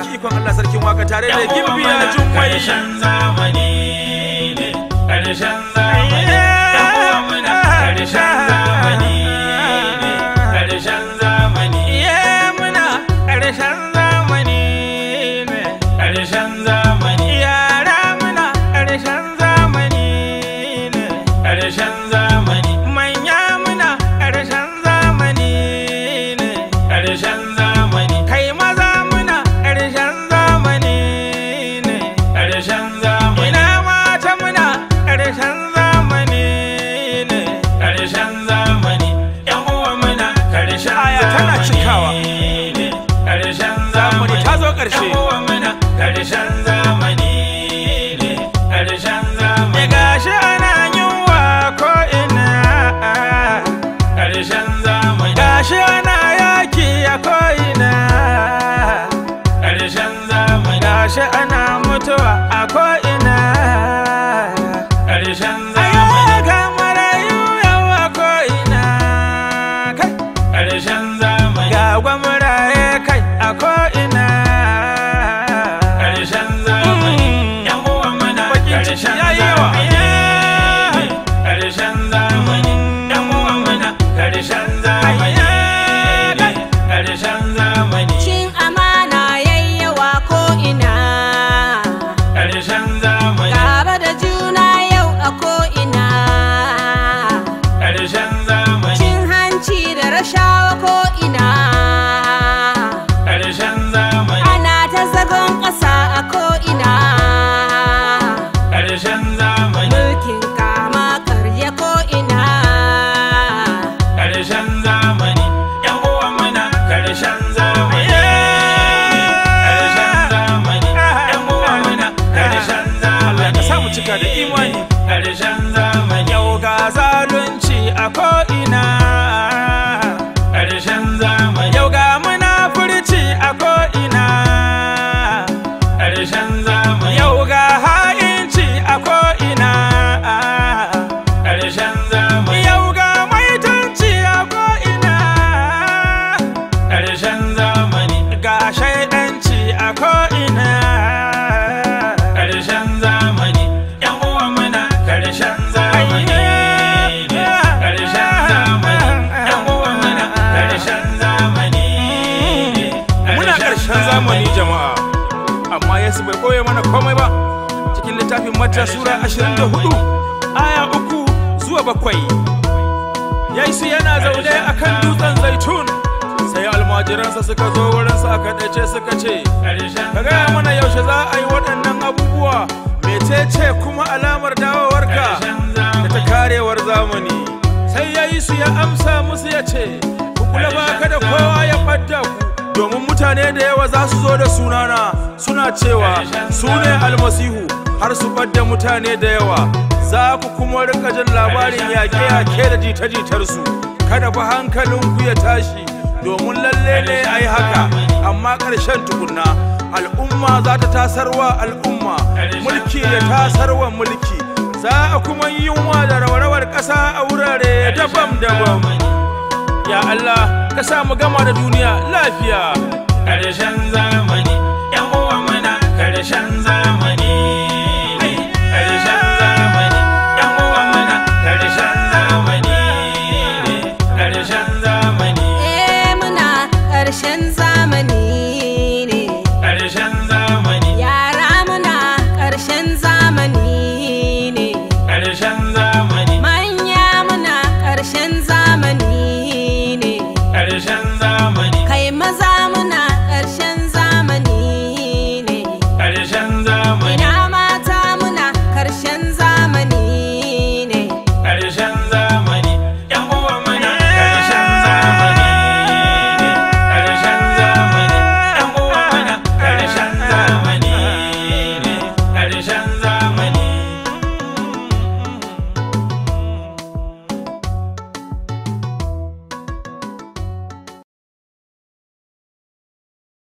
sarki ikon Allah sarkin waka tare da gimbiya Jummai. Karshen zamani ne, karshen zamani ne, muna karshen zamani ne, karshen zamani muna karshen zamani ne, karshen zamani yara muna karshen zamani ne, karshen zamani manya muna karshen zamani ne, karshen zamani kai maza muna karshen zamani ne, karshen zamani ina mata muna karshen zamani ne, karshen zamani yan uwa muna karshen Aya tana cikawa. ne, karshen Zamani ta zo ƙarshe. yan uwa muna karshen zamani ne, karshen zamani Ya gashi ana yunwa ko ina, karshen zamani gashi ana yaki a ko ina, karshen zamani gashi ana mutuwa a ko ina. karshen Aya zamani ga marayu yawa ko ina, kai karshen zamani ga gwamraye kai a ko ina. karshen zamani yan uwa muna Bakin ciki karshen ya yi yawa. zamani karshen zamani yan uwa muna karshen zamani karshen zamani Cin amana yayyawa ko ina, karshen zamani gaba da juna yau a ko ina, karshen zamani cin hanci da rashawa ko ina, karshen zamani ana ta zagon ƙasa a ko ina, karshen zamani mulkin kama karya ko ina, karshen zamani yan uwa muna karshen zamani karshen zamani yan uwa muna karshen Allah zamani ka samu cika da imani. karshen zamani Yau ga zalunci a ko ina, karshen zamani yau ga munafurci a ko ina, karshen zamani yau ga ha'inci a ko ina, karshen zamani yau ga maitanci a ko ina, karshen zamani ga shaidanci a ko ina. karshen zamani yan uwa muna karshen zamani karshen zamani yan uwa muna karshen zamani Muna ƙarshen zamani jama'a, amma Yesu bai ɓoye mana komai ba. Cikin littafin Matta Sura 24 aya 3 zuwa 7. Yesu yana zaune a kan dutsen zaitun, sai almajiransa suka zo wurinsa a kaɗaice suka ce, ka gaya mana yaushe za a yi waɗannan abubuwa, mecece kuma alamar dawowarka da ta karewar zamani. Sai Yesu ya amsa musu ya ce, ku kula ba kada kowa ya ɓadda ku, domin mutane da yawa za su zo da sunana suna cewa su ne almasihu, har su ɓadda mutane da yawa. Za ku kuma rika jin labarin yaƙe-yaƙe da jita-jitarsu. Kada fa hankalinku ya tashi, domin lalle ne a yi haka, amma ƙarshen tukunna al'umma za ta tasarwa al'umma, mulki ya tasarwa mulki. Za a kuma yi yunwa da rawar ƙasa a wurare daban-daban. Ya Allah, ka sa mu gama da duniya lafiya. karshen zamani yan uwa muna karshen zamani